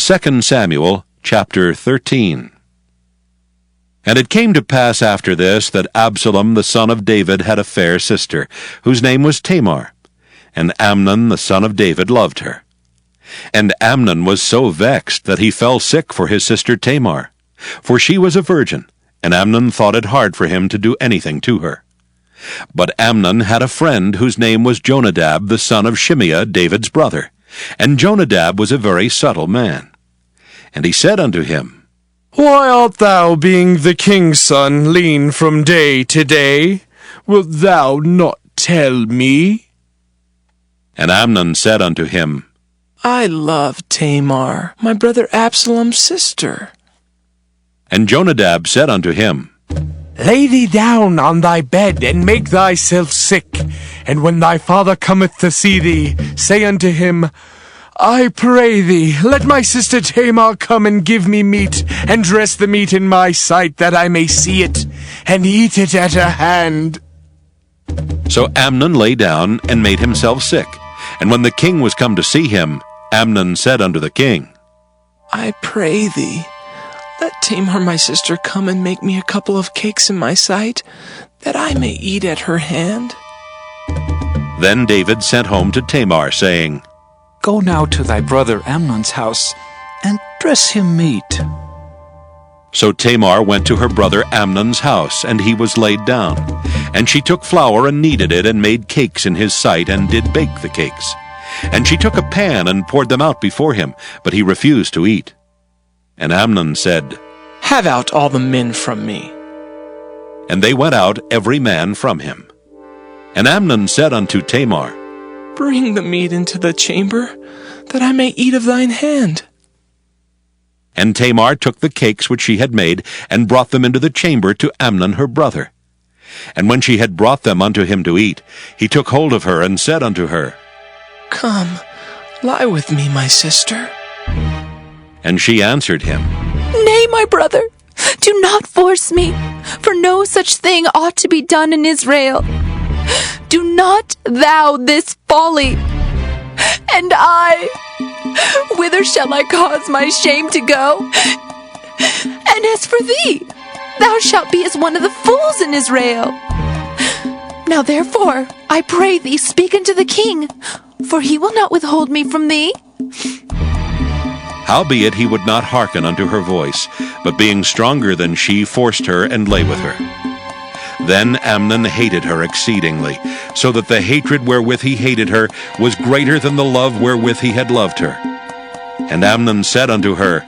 2 Samuel chapter 13. And it came to pass after this that Absalom the son of David had a fair sister, whose name was Tamar, and Amnon the son of David loved her. And Amnon was so vexed that he fell sick for his sister Tamar, for she was a virgin, and Amnon thought it hard for him to do anything to her. But Amnon had a friend whose name was Jonadab the son of Shimeah, David's brother, and Jonadab was a very subtle man. And he said unto him, Why art thou, being the king's son, lean from day to day? Wilt thou not tell me? And Amnon said unto him, I love Tamar, my brother Absalom's sister. And Jonadab said unto him, Lay thee down on thy bed, and make thyself sick. And when thy father cometh to see thee, say unto him, I pray thee, let my sister Tamar come and give me meat, and dress the meat in my sight, that I may see it, and eat it at her hand. So Amnon lay down, and made himself sick. And when the king was come to see him, Amnon said unto the king, I pray thee, let Tamar my sister come and make me a couple of cakes in my sight, that I may eat at her hand. Then David sent home to Tamar, saying, Go now to thy brother Amnon's house, and dress him meat. So Tamar went to her brother Amnon's house, and he was laid down. And she took flour and kneaded it, and made cakes in his sight, and did bake the cakes. And she took a pan, and poured them out before him, but he refused to eat. And Amnon said, Have out all the men from me. And they went out every man from him. And Amnon said unto Tamar, Bring the meat into the chamber, that I may eat of thine hand. And Tamar took the cakes which she had made, and brought them into the chamber to Amnon her brother. And when she had brought them unto him to eat, he took hold of her, and said unto her, Come, lie with me, my sister. And she answered him, Nay, my brother, do not force me, for no such thing ought to be done in Israel. Do not thou this folly. And I, whither shall I cause my shame to go? And as for thee, thou shalt be as one of the fools in Israel. Now therefore, I pray thee, speak unto the king, for he will not withhold me from thee. Howbeit he would not hearken unto her voice, but being stronger than she, forced her, and lay with her. Then Amnon hated her exceedingly, so that the hatred wherewith he hated her was greater than the love wherewith he had loved her. And Amnon said unto her,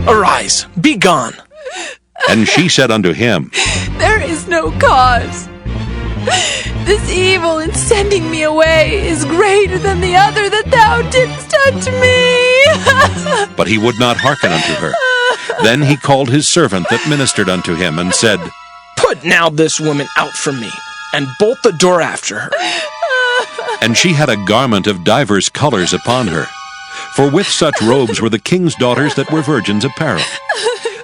Arise, be gone. And she said unto him, There is no cause. This evil in sending me away is greater than the other that thou didst unto me. But he would not hearken unto her. Then he called his servant that ministered unto him, and said, Put now this woman out from me, and bolt the door after her. And she had a garment of divers colors upon her, for with such robes were the king's daughters that were virgins apparel.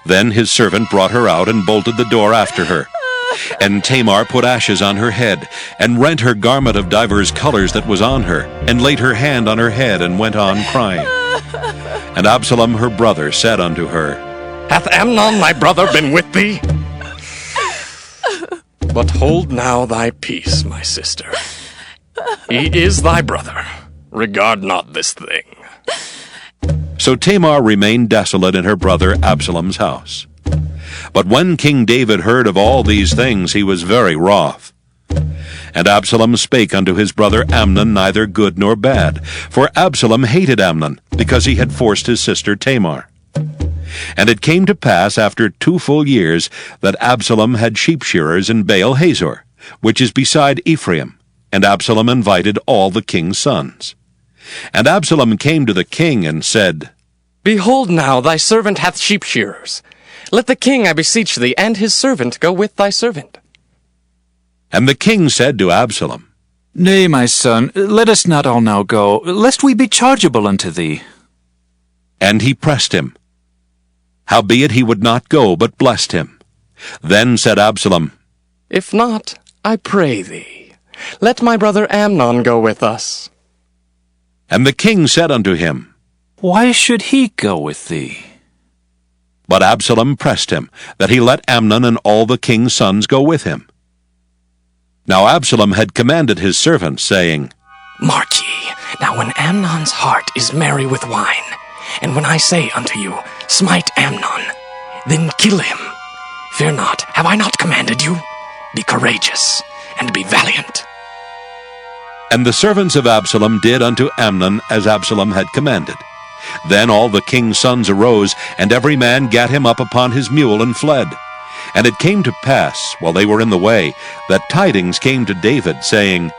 Then his servant brought her out, and bolted the door after her. And Tamar put ashes on her head, and rent her garment of divers colors that was on her, and laid her hand on her head, and went on crying. And Absalom her brother said unto her, Hath Amnon thy brother been with thee? But hold now thy peace, my sister. He is thy brother. Regard not this thing. So Tamar remained desolate in her brother Absalom's house. But when King David heard of all these things, he was very wroth. And Absalom spake unto his brother Amnon neither good nor bad, for Absalom hated Amnon, because he had forced his sister Tamar. And it came to pass after 2 full years that Absalom had sheep shearers in Baal Hazor, which is beside Ephraim, and Absalom invited all the king's sons. And Absalom came to the king and said, Behold now, thy servant hath sheep shearers. Let the king, I beseech thee, and his servant go with thy servant. And the king said to Absalom, Nay, my son, let us not all now go, lest we be chargeable unto thee. And he pressed him. Howbeit he would not go, but blessed him. Then said Absalom, If not, I pray thee, let my brother Amnon go with us. And the king said unto him, Why should he go with thee? But Absalom pressed him, that he let Amnon and all the king's sons go with him. Now Absalom had commanded his servants, saying, Mark ye, now when Amnon's heart is merry with wine, and when I say unto you, Smite Amnon, then kill him. Fear not, have I not commanded you? Be courageous, and be valiant. And the servants of Absalom did unto Amnon as Absalom had commanded. Then all the king's sons arose, and every man gat him up upon his mule and fled. And it came to pass, while they were in the way, that tidings came to David, saying,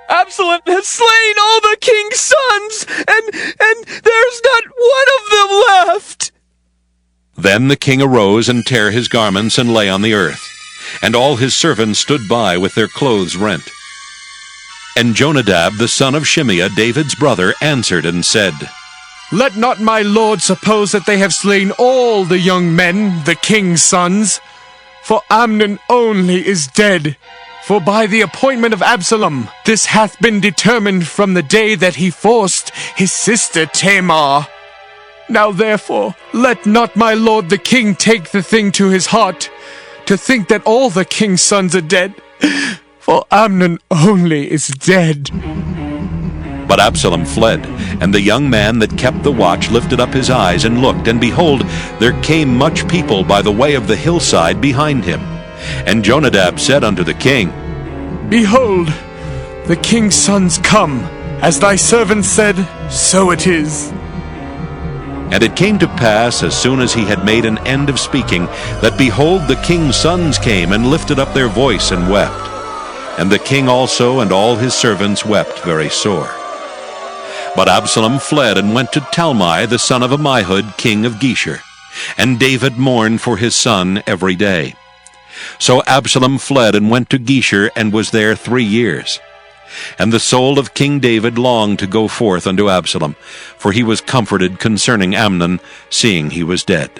Absalom has slain all the king's sons, and there's not one of them left. Then the king arose and tare his garments and lay on the earth. And all his servants stood by with their clothes rent. And Jonadab the son of Shimeah, David's brother, answered and said, Let not my lord suppose that they have slain all the young men, the king's sons. For Amnon only is dead. For by the appointment of Absalom, this hath been determined from the day that he forced his sister Tamar. Now therefore, let not my lord the king take the thing to his heart, to think that all the king's sons are dead, for Amnon only is dead. But Absalom fled, and the young man that kept the watch lifted up his eyes and looked, and behold, there came much people by the way of the hillside behind him. And Jonadab said unto the king, Behold, the king's sons come. As thy servant said, so it is. And it came to pass, as soon as he had made an end of speaking, that behold, the king's sons came and lifted up their voice and wept. And the king also and all his servants wept very sore. But Absalom fled and went to Talmai the son of Ammihud, king of Geshur. And David mourned for his son every day. So Absalom fled and went to Geshur, and was there 3 years. And the soul of King David longed to go forth unto Absalom, for he was comforted concerning Amnon, seeing he was dead.